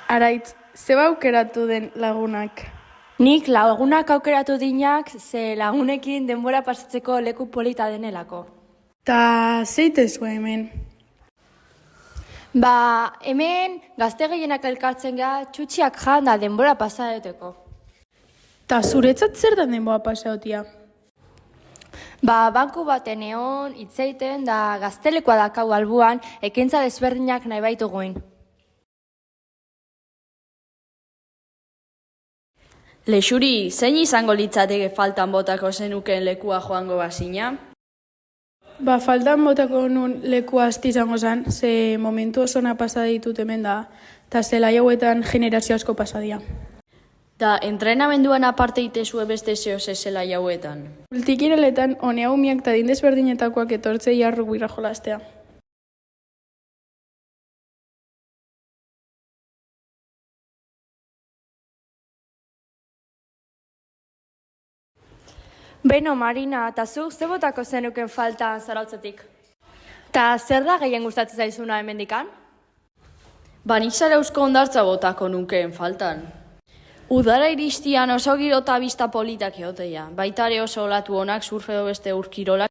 Araitz, zeba aukeratu den lagunak? Nik lagunak aukeratu dinak, ze lagunekin denbora pasatzeko leku polita denelako. Ta zeitezu hemen? Hemen gazte gehienak elkartzen gara txutxiak jan da denbora pasadeteko. Ta zuretzat zer da denbora pasaotia? Banku baten egon, hitzeiten da gaztelekoa dakau albuan, ekintza desberdinak nahi baituguin. Lexuri, zein izango litzateke faltan botako zenukeen lekua joango bazina? Faltan botako nun leku asti izango zen, ze momentu osona pasa ditut hemen da, eta zela hauetan generazio asko pasadia. Da, entrenamenduan aparte itezue beste zeo zezela jauetan. Multikireletan, honea umiak eta din desberdinetakoak etortzei rugbyra jolastea. Beno, Marina, eta zuk ze botako zenuken falta zarautzetik? Ta zer da gehien gustatzen zaizuna hemendikan? Nik zara eusko ondartza botako nukeen faltan. Udara iristian oso giro eta bista politak egoteia. Baitare oso olatu honak surfe edo beste urkirolak